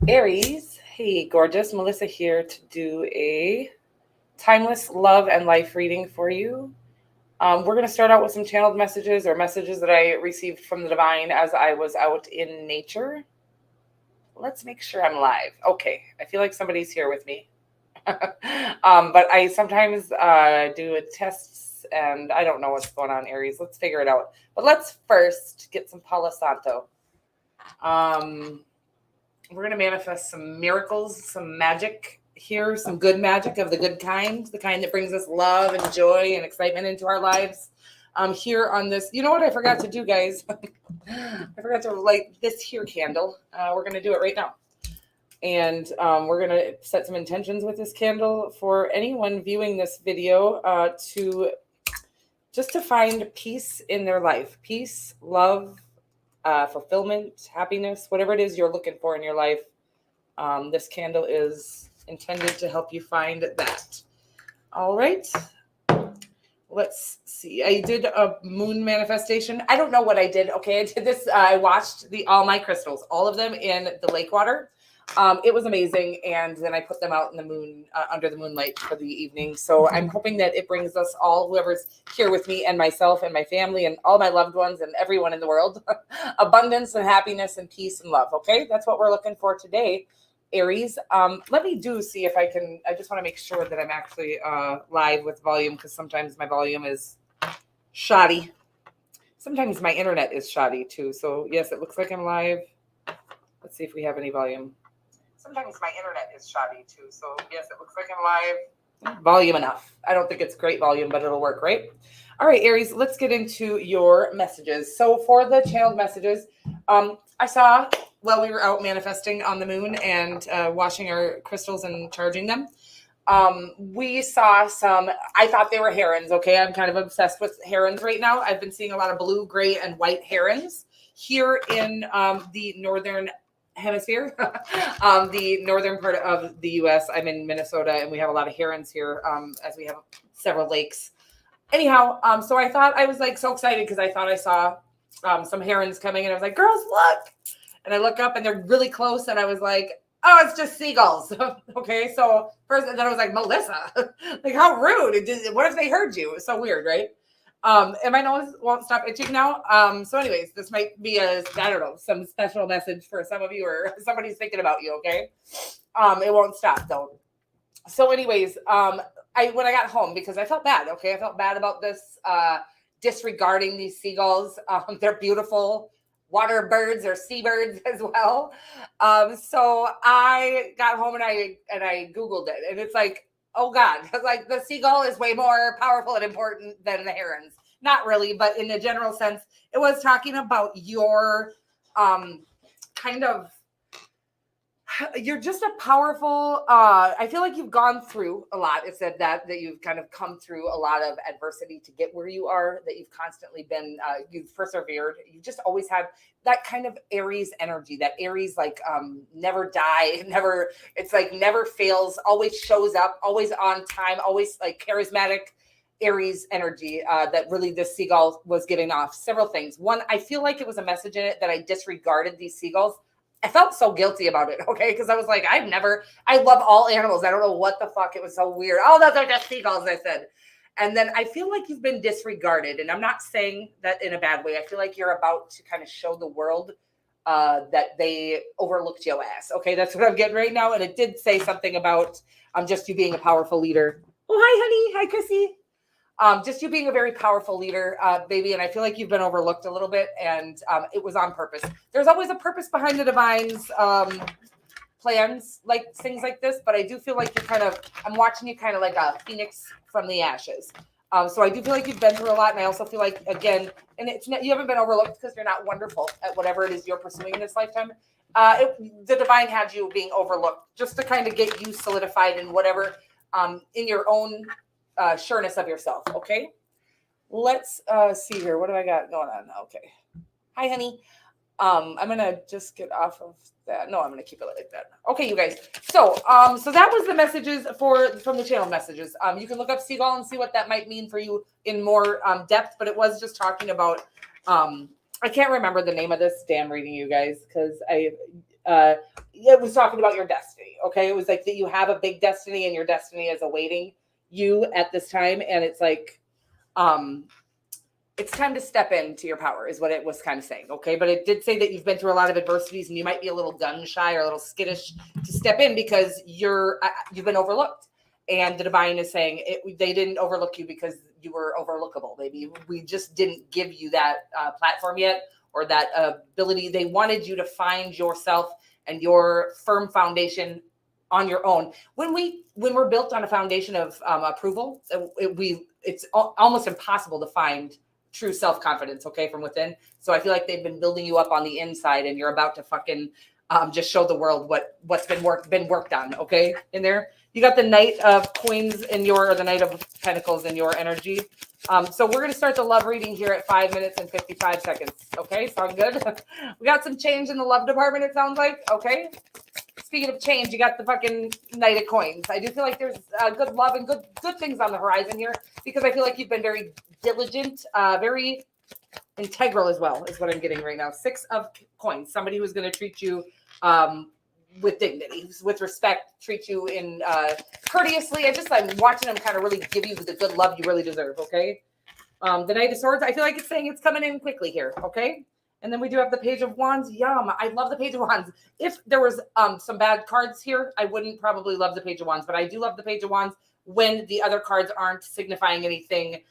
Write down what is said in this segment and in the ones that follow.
Aries, hey, gorgeous. Melissa here to do a timeless love and life reading for you. We're going to start out with some channeled messages or messages that I received from the divine as I was out in nature. Let's make sure I'm live. Okay, I feel like somebody's here with me. But I sometimes do tests and I don't know what's going on, Aries. Let's figure it out. But let's first get some Palo Santo. We're going to manifest some miracles, some magic here, some good magic of the good kind, the kind that brings us love and joy and excitement into our lives. Here on this, you know what I forgot to do, guys? I forgot to light this here candle. We're going to do it right now. And we're going to set some intentions with this candle for anyone viewing this video to find peace in their life. Peace, love, fulfillment, happiness, whatever it is you're looking for in your life. This candle is intended to help you find that. All right. Let's see. I did a moon manifestation. I don't know what I did. Okay. I did this. I watched all my crystals, all of them in the lake water. It was amazing. And then I put them out in the moon, under the moonlight for the evening. So I'm hoping that it brings us all, whoever's here with me and myself and my family and all my loved ones and everyone in the world, abundance and happiness and peace and love. Okay. That's what we're looking for today, Aries. Let me see if I can, I just want to make sure that I'm actually live with volume, because sometimes my volume is shoddy. Sometimes my internet is shoddy too. So yes, it looks like I'm live. Let's see if we have any volume. Sometimes my internet is shoddy too. So yes, it looks like I'm live. Volume enough. I don't think it's great volume, but it'll work, right? All right, Aries, let's get into your messages. So for the channeled messages, I saw while we were out manifesting on the moon and washing our crystals and charging them, we saw some, I thought they were herons. Okay. I'm kind of obsessed with herons right now. I've been seeing a lot of blue, gray, and white herons here in the northern hemisphere, the northern part of the U.S. I'm in Minnesota, and we have a lot of herons here, as we have several lakes. Anyhow, so I thought, I was like so excited because I thought I saw some herons coming, and I was like, girls, look. And I look up and they're really close, and I was like, oh, it's just seagulls. Okay, so first, and then I was like, Melissa, like, how rude. What if they heard you? It's so weird, right? And my nose won't stop itching now. So anyways, this might be I don't know, some special message for some of you, or somebody's thinking about you, okay? It won't stop though. So anyways, when I got home, because I felt bad, okay? I felt bad about this, disregarding these seagulls. They're beautiful water birds or seabirds as well. So I got home and I Googled it, and it's like, oh God, because like the seagull is way more powerful and important than the herons. Not really, but in a general sense, it was talking about your kind of, you're just a powerful, I feel like you've gone through a lot. It said that you've kind of come through a lot of adversity to get where you are, that you've constantly been, you've persevered. You just always have that kind of Aries energy, that Aries, like, never die, never, it's like never fails, always shows up, always on time, always like charismatic Aries energy, that really this seagull was giving off. Several things. One, I feel like it was a message in it that I disregarded these seagulls. I felt so guilty about it, okay? Because I was like, I love all animals. I don't know what the fuck. It was so weird. Oh, those are just seagulls, I said. And then I feel like you've been disregarded. And I'm not saying that in a bad way. I feel like you're about to kind of show the world that they overlooked your ass. Okay, that's what I'm getting right now. And it did say something about just you being a powerful leader. Oh, hi, honey. Hi, Chrissy. Just you being a very powerful leader, baby. And I feel like you've been overlooked a little bit, and it was on purpose. There's always a purpose behind the divine's plans, like things like this. But I do feel like I'm watching you kind of like a phoenix from the ashes. So I do feel like you've been through a lot. And I also feel like, again, and you haven't been overlooked because you're not wonderful at whatever it is you're pursuing in this lifetime. The divine had you being overlooked just to kind of get you solidified in whatever, in your own sureness of yourself. Okay, let's see here. What do I got going on? Okay, hi, honey. I'm gonna just get off of that. No, I'm gonna keep it like that. Okay, you guys. So that was the messages from the channel messages. You can look up seagull and see what that might mean for you in more depth. But it was just talking about I can't remember the name of this damn reading, you guys, because it was talking about your destiny. Okay. It was like that you have a big destiny and your destiny is awaiting you at this time. And it's like, it's time to step into your power is what it was kind of saying. Okay. But it did say that you've been through a lot of adversities and you might be a little gun shy or a little skittish to step in because you've been overlooked. And the divine is saying they didn't overlook you because you were overlookable. Maybe we just didn't give you that platform yet or that ability. They wanted you to find yourself and your firm foundation on your own. When we're built on a foundation of approval, it's almost impossible to find true self-confidence, okay, from within. So I feel like they've been building you up on the inside and you're about to fucking just show the world what's been worked on, okay, in there. You got the Knight of Coins in or the Knight of Pentacles in your energy. So we're going to start the love reading here at 5 minutes and 55 seconds. Okay, sound good? We got some change in the love department, it sounds like. Okay. Speaking of change, you got the fucking Knight of Coins. I do feel like there's good love and good things on the horizon here because I feel like you've been very diligent, very integral as well is what I'm getting right now. 6 of Coins. Somebody who's going to treat you with dignity, with respect, treat you in courteously. I'm watching them kind of really give you the good love you really deserve, okay? The Knight of Swords, I feel like it's saying it's coming in quickly here, okay? And then we do have the Page of Wands. Yum. I love the Page of Wands. If there was some bad cards here, I wouldn't probably love the Page of Wands, but I do love the Page of Wands when the other cards aren't signifying anything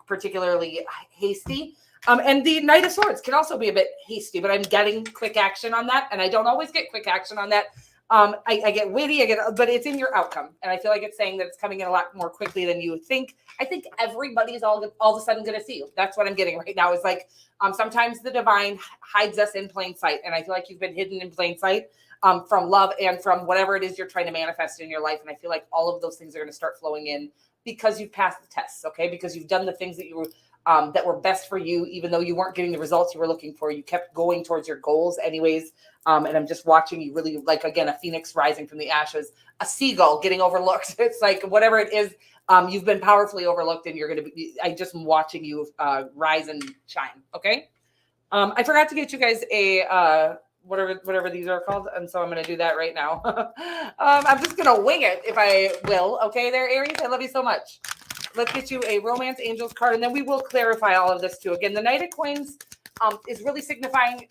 particularly hasty. And the Knight of Swords can also be a bit hasty, but I'm getting quick action on that. And I don't always get quick action on that. I get witty, but it's in your outcome. And I feel like it's saying that it's coming in a lot more quickly than you would think. I think everybody's all of a sudden going to see you. That's what I'm getting right now is like, sometimes the divine hides us in plain sight. And I feel like you've been hidden in plain sight from love and from whatever it is you're trying to manifest in your life. And I feel like all of those things are going to start flowing in because you've passed the tests. Okay. Because you've done the things that you were that were best for you, even though you weren't getting the results you were looking for. You kept going towards your goals anyways. And I'm just watching you really like, again, a phoenix rising from the ashes, a seagull getting overlooked. It's like whatever it is, you've been powerfully overlooked and you're going to be, I just am watching you rise and shine. Okay. I forgot to get you guys a, whatever these are called. And so I'm going to do that right now. I'm just going to wing it if I will. Okay there, Aries. I love you so much. Let's get you a Romance Angels card, and then we will clarify all of this too. Again, the Knight of Coins is really signifying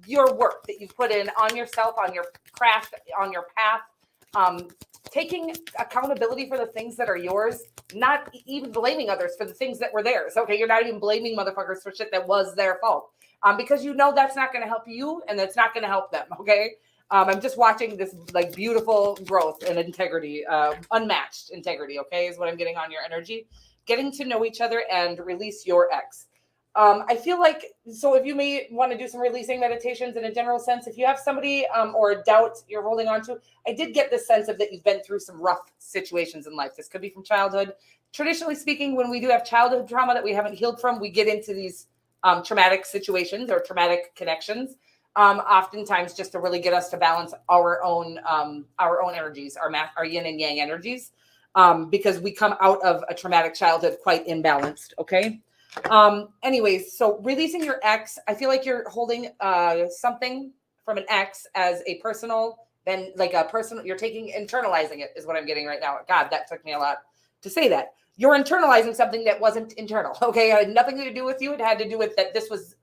your work that you've put in on yourself, on your craft, on your path, taking accountability for the things that are yours, not even blaming others for the things that were theirs. Okay, you're not even blaming motherfuckers for shit that was their fault because you know that's not going to help you and that's not going to help them. Okay. I'm just watching this like beautiful growth and integrity, unmatched integrity, okay, is what I'm getting on your energy. Getting to know each other and release your ex. I feel like, so if you may want to do some releasing meditations in a general sense, if you have somebody or a doubt you're holding on to, I did get this sense of that you've been through some rough situations in life. This could be from childhood. Traditionally speaking, when we do have childhood trauma that we haven't healed from, we get into these traumatic situations or traumatic connections. Oftentimes just to really get us to balance our own energies, our yin and yang energies, because we come out of a traumatic childhood quite imbalanced. Okay. Anyways, so releasing your ex, I feel like you're holding something from an ex as a personal, then like a personal, you're internalizing it is what I'm getting right now. God, that took me a lot to say that. You're internalizing something that wasn't internal. Okay. It had nothing to do with you. It had to do with that this was,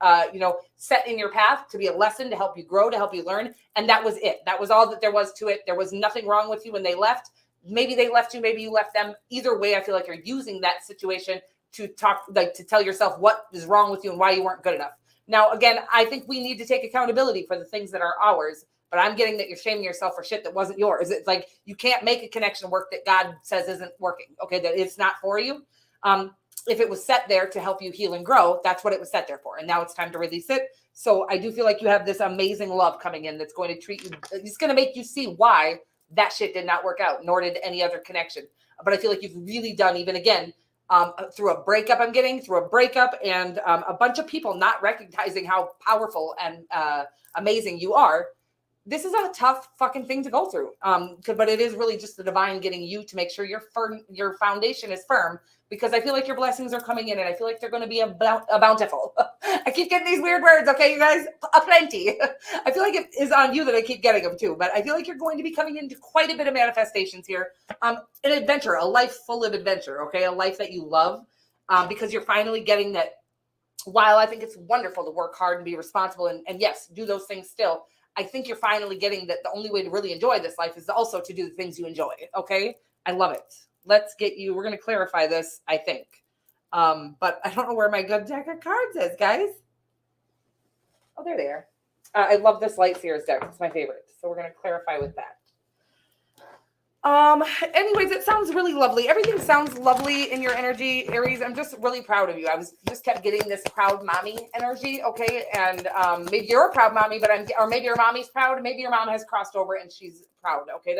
set in your path to be a lesson to help you grow, to help you learn. And that was it. That was all that there was to it. There was nothing wrong with you when they left. Maybe they left you. Maybe you left them. Either way, I feel like you're using that situation to to tell yourself what is wrong with you and why you weren't good enough. Now, again, I think we need to take accountability for the things that are ours. But I'm getting that you're shaming yourself for shit that wasn't yours. It's like you can't make a connection work that God says isn't working. Okay, that it's not for you. If it was set there to help you heal and grow, that's what it was set there for. And now it's time to release it. So I do feel like you have this amazing love coming in that's going to treat you. It's going to make you see why that shit did not work out, nor did any other connection. But I feel like you've really done, even again, through a breakup and a bunch of people not recognizing how powerful and amazing you are. this is a tough fucking thing to go through. But it is really just the divine getting you to make sure your foundation is firm, because I feel like your blessings are coming in, and I feel like they're going to be a bountiful. I keep getting these weird words, okay, you guys? A plenty. I feel like it is on you that I keep getting them too, but I feel like you're going to be coming into quite a bit of manifestations here. An adventure, a life full of adventure, okay? A life that you love, because you're finally getting that. While I think it's wonderful to work hard and be responsible and yes, do those things still, I think you're finally getting that the only way to really enjoy this life is also to do the things you enjoy. Okay. I love it. Let's get you, we're going to clarify this, I think. But I don't know where my good deck of cards is, guys. Oh, there they are. I love this Light Seers deck. It's my favorite. So we're going to clarify with that. Anyways, it sounds really lovely. Everything sounds lovely in your energy, Aries. I'm just really proud of you. I was just kept getting this proud mommy energy. Okay. And, maybe you're a proud mommy, or maybe your mommy's proud, and maybe your mom has crossed over and she's proud. Okay.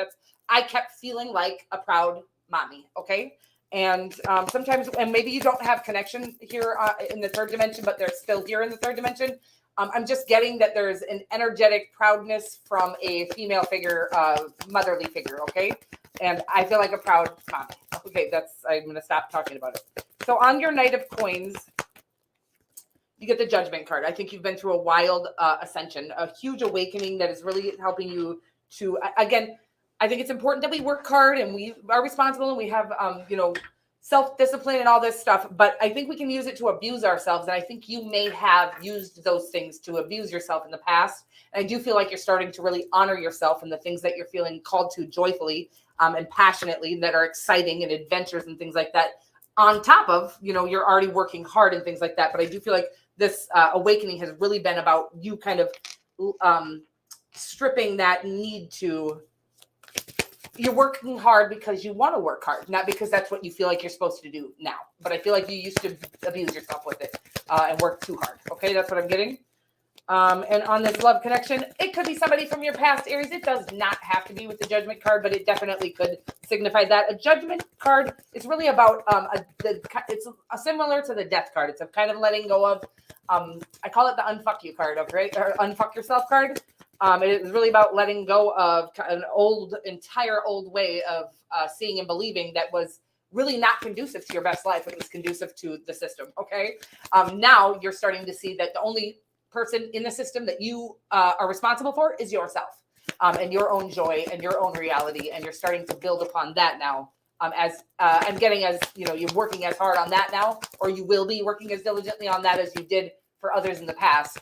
I kept feeling like a proud mommy. Okay. And, sometimes, and maybe you don't have connection here in the third dimension, but they're still here in the third dimension. I'm just getting that there's an energetic proudness from a female figure, motherly figure, okay? And I feel like a proud mommy. Okay, I'm going to stop talking about it. So on your Knight of Coins, you get the Judgment card. I think you've been through a wild ascension, a huge awakening that is really helping you to, again, I think it's important that we work hard and we are responsible and we have, self-discipline and all this stuff, but I think we can use it to abuse ourselves. And I think you may have used those things to abuse yourself in the past. And I do feel like you're starting to really honor yourself and the things that you're feeling called to joyfully and passionately, that are exciting and adventures and things like that. On top of, you're already working hard and things like that. But I do feel like this awakening has really been about you kind of stripping that need to. You're working hard because you want to work hard, not because that's what you feel like you're supposed to do now. But I feel like you used to abuse yourself with it and work too hard. Okay, that's what I'm getting. And on this love connection, it could be somebody from your past, Aries. It does not have to be with the Judgment card, but it definitely could signify that. A Judgment card is really about, it's similar to the Death card. It's a kind of letting go of, I call it the unfuck you card, okay? Or unfuck yourself card. It is really about letting go of an entire old way of seeing and believing that was really not conducive to your best life. It was conducive to the system. Okay. Now you're starting to see that the only person in the system that you are responsible for is yourself, and your own joy and your own reality. And you're starting to build upon that now. As I'm getting, as you're working as hard on that now, or you will be working as diligently on that as you did for others in the past.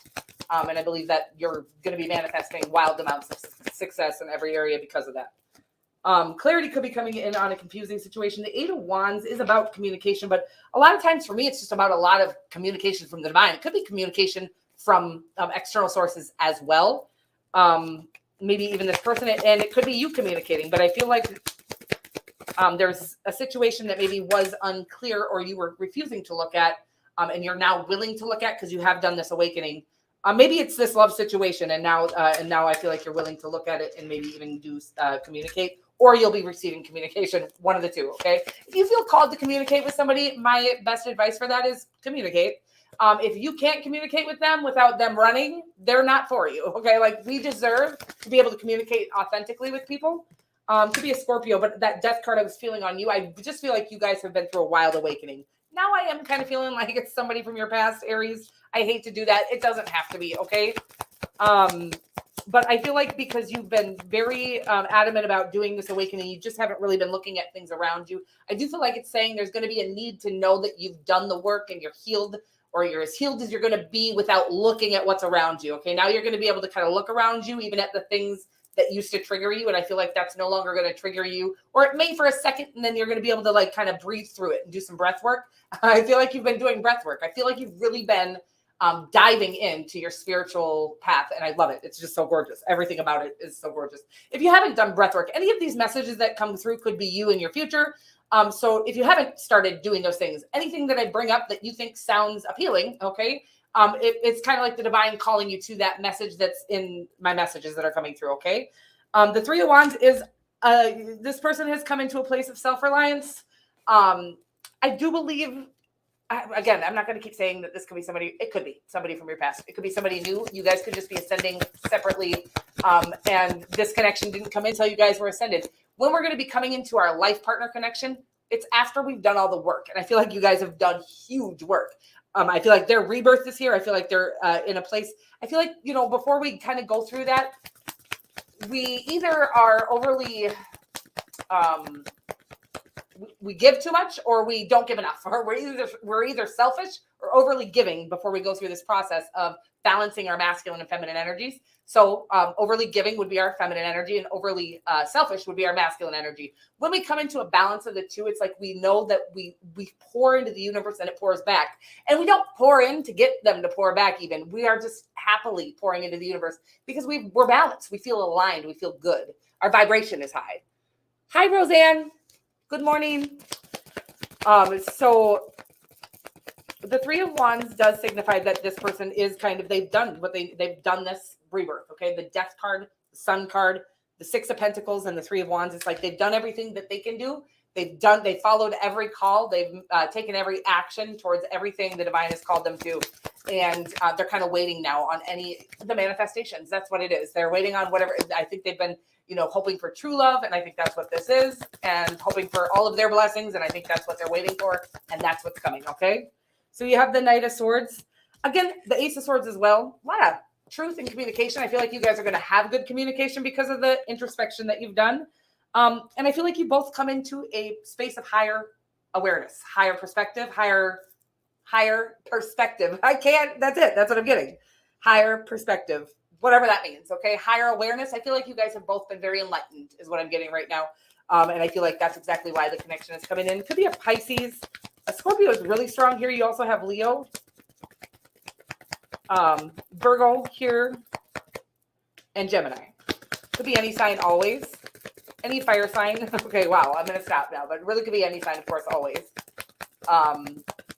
And I believe that you're going to be manifesting wild amounts of success in every area because of that. Clarity could be coming in on a confusing situation. The Eight of Wands is about communication, but a lot of times for me, it's just about a lot of communication from the divine. It could be communication from external sources as well. Maybe even this person, and it could be you communicating, but I feel like there's a situation that maybe was unclear or you were refusing to look at, and you're now willing to look at because you have done this awakening. Maybe it's this love situation, and now I feel like you're willing to look at it and maybe even do communicate, or you'll be receiving communication. One of the two. Okay. If you feel called to communicate with somebody, my best advice for that is communicate. If you can't communicate with them without them running, they're not for you. Okay. Like, we deserve to be able to communicate authentically with people. Could be a Scorpio, but that Death card I was feeling on you, I just feel like you guys have been through a wild awakening. Now I am kind of feeling like it's somebody from your past, Aries. I hate to do that. It doesn't have to be, okay? But I feel like because you've been very adamant about doing this awakening, you just haven't really been looking at things around you. I do feel like it's saying there's going to be a need to know that you've done the work and you're healed, or you're as healed as you're going to be without looking at what's around you, okay? Now you're going to be able to kind of look around you, even at the things that used to trigger you. And I feel like that's no longer going to trigger you, or it may for a second, and then you're going to be able to like kind of breathe through it and do some breath work. I feel like you've been doing breath work. I feel like you've really been diving into your spiritual path. And I love it. It's just so gorgeous. Everything about it is so gorgeous. If you haven't done breath work, any of these messages that come through could be you in your future. So if you haven't started doing those things, anything that I bring up that you think sounds appealing, okay, it's kind of like the divine calling you to that message that's in my messages that are coming through, okay? The Three of Wands is this person has come into a place of self-reliance. I do believe again, I'm not going to keep saying that this could be somebody. It could be somebody from your past. It could be somebody new. You guys could just be ascending separately. And this connection didn't come in until you guys were ascended. When we're going to be coming into our life partner connection, it's after we've done all the work. And I feel like you guys have done huge work. I feel like their rebirth is here. I feel like they're in a place. I feel like, before we kind of go through that, we either are overly, we give too much, or we don't give enough, or we're either selfish or overly giving before we go through this process of balancing our masculine and feminine energies. So overly giving would be our feminine energy, and overly selfish would be our masculine energy. When we come into a balance of the two, it's like we know that we pour into the universe and it pours back. And we don't pour in to get them to pour back even. We are just happily pouring into the universe because we're balanced. We feel aligned. We feel good. Our vibration is high. Hi, Roseanne. Good morning. So the Three of Wands does signify that this person is they've done what they've done this rebirth. Okay. The Death card, the Sun card, the Six of Pentacles, and the Three of Wands. It's like they've done everything that they can do. They followed every call. They've taken every action towards everything the divine has called them to. And they're kind of waiting now on the manifestations. That's what it is. They're waiting on whatever. I think they've been, hoping for true love. And I think that's what this is. And hoping for all of their blessings. And I think that's what they're waiting for. And that's what's coming. Okay. So you have the Knight of Swords. Again, the Ace of Swords as well. A lot of truth and communication. I feel like you guys are going to have good communication because of the introspection that you've done. And I feel like you both come into a space of higher awareness, higher perspective, higher perspective. That's it. That's what I'm getting. Higher perspective, whatever that means. Okay. Higher awareness. I feel like you guys have both been very enlightened is what I'm getting right now. And I feel like that's exactly why the connection is coming in. It could be a Pisces. A Scorpio is really strong here. You also have Leo, Virgo here, and Gemini. Could be any sign always. Any fire sign. Okay, wow. I'm going to stop now. But it really could be any sign, of course, always.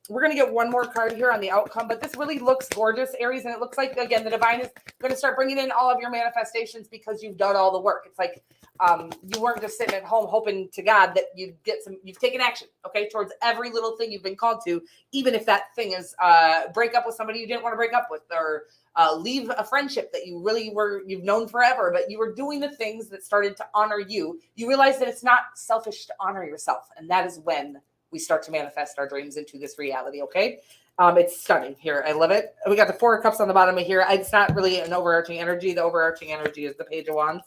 We're going to get one more card here on the outcome. But this really looks gorgeous, Aries. And it looks like, again, the divine is going to start bringing in all of your manifestations because you've done all the work. It's like you weren't just sitting at home hoping to God that you've taken action, okay, towards every little thing you've been called to, even if that thing is break up with somebody you didn't want to break up with, or leave a friendship that you've known forever, but you were doing the things that started to honor you. You realize that it's not selfish to honor yourself. And that is when we start to manifest our dreams into this reality. Okay. It's stunning here. I love it. We got the Four of Cups on the bottom of here. It's not really an overarching energy. The overarching energy is the Page of Wands.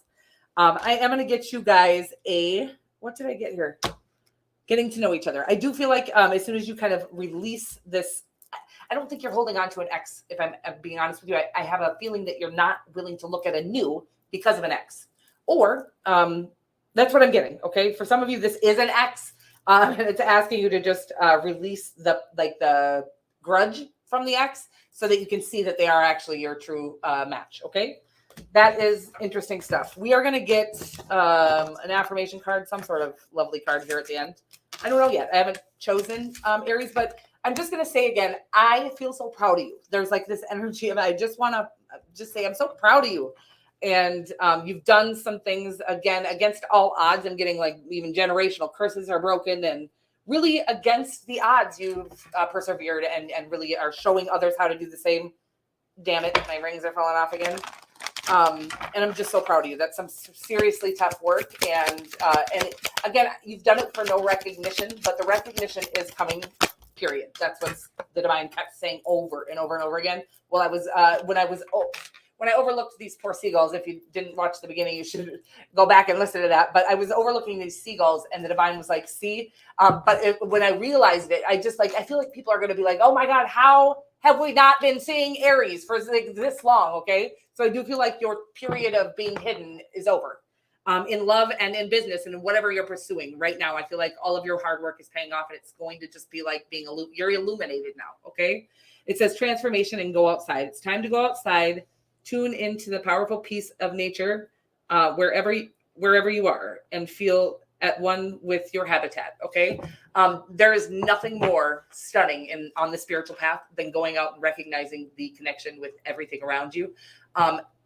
I am going to get you guys what did I get here? Getting to know each other. I do feel like as soon as you kind of release this, I don't think you're holding on to an ex. If I'm being honest with you, I have a feeling that you're not willing to look at a new because of an ex, or that's what I'm getting. Okay. For some of you, this is an ex, and it's asking you to just release the grudge from the ex so that you can see that they are actually your true match. Okay. That is interesting stuff. We are going to get an affirmation card, some sort of lovely card here at the end. I don't know yet. I haven't chosen Aries, but I'm just going to say again, I feel so proud of you. There's like this energy of, I just want to just say, I'm so proud of you. And you've done some things, again, against all odds. I'm getting like even generational curses are broken, and really against the odds, you've persevered and really are showing others how to do the same. Damn it, my rings are falling off again. And I'm just so proud of you. That's some seriously tough work. And again, you've done it for no recognition, but the recognition is coming, period. That's what the divine kept saying over and over and over again. Well, when I overlooked these poor seagulls, if you didn't watch the beginning, you should go back and listen to that. But I was overlooking these seagulls, and the divine was like, see, when I realized it, I feel like people are going to be like, oh my God, how have we not been seeing Aries for like this long? Okay. So I do feel like your period of being hidden is over, in love and in business and whatever you're pursuing right now. I feel like all of your hard work is paying off, and it's going to just be like you're illuminated now. Okay. It says transformation and go outside. It's time to go outside, tune into the powerful peace of nature, wherever you are, and feel at one with your habitat. Okay. There is nothing more stunning on the spiritual path than going out and recognizing the connection with everything around you.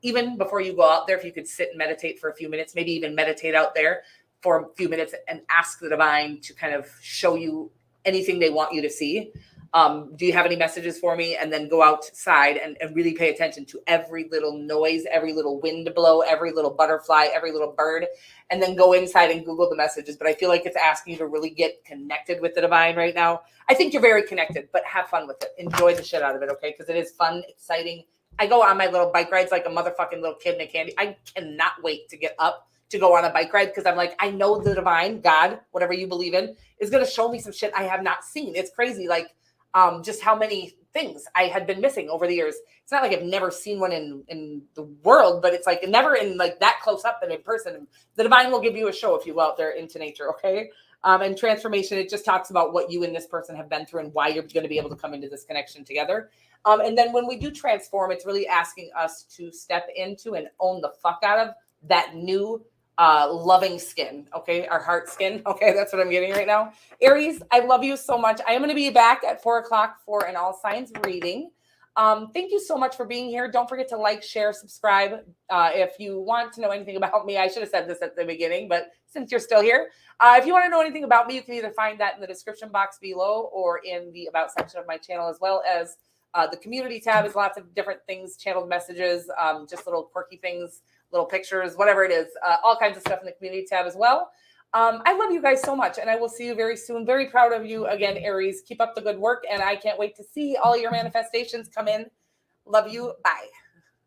Even before you go out there, if you could sit and meditate for a few minutes, maybe even meditate out there for a few minutes and ask the divine to kind of show you anything they want you to see. Do you have any messages for me? And then go outside and really pay attention to every little noise, every little wind blow, every little butterfly, every little bird, and then go inside and Google the messages. But I feel like it's asking you to really get connected with the divine right now. I think you're very connected, but have fun with it. Enjoy the shit out of it, okay? Because it is fun, exciting. I go on my little bike rides like a motherfucking little kid in a candy. I cannot wait to get up to go on a bike ride because I'm like, I know the divine, God, whatever you believe in, is going to show me some shit I have not seen. It's crazy. Like, just how many things I had been missing over the years. It's not like I've never seen one in the world, but it's like never in like that close up and in person. The divine will give you a show if you go out there into nature, okay? And transformation, it just talks about what you and this person have been through and why you're going to be able to come into this connection together. And then when we do transform, it's really asking us to step into and own the fuck out of that new loving skin, okay? Our heart skin, okay? That's what I'm getting right now. Aries, I love you so much. I am going to be back at 4:00 for an all signs reading. Thank you so much for being here. Don't forget to like, share, subscribe. If you want to know anything about me, I should have said this at the beginning, but since you're still here, if you want to know anything about me, you can either find that in the description box below or in the about section of my channel, as well as the community tab is lots of different things, channeled messages, just little quirky things, little pictures, whatever it is, all kinds of stuff in the community tab as well. I love you guys so much, and I will see you very soon. Very proud of you again, Aries. Keep up the good work, and I can't wait to see all your manifestations come in. Love you. Bye.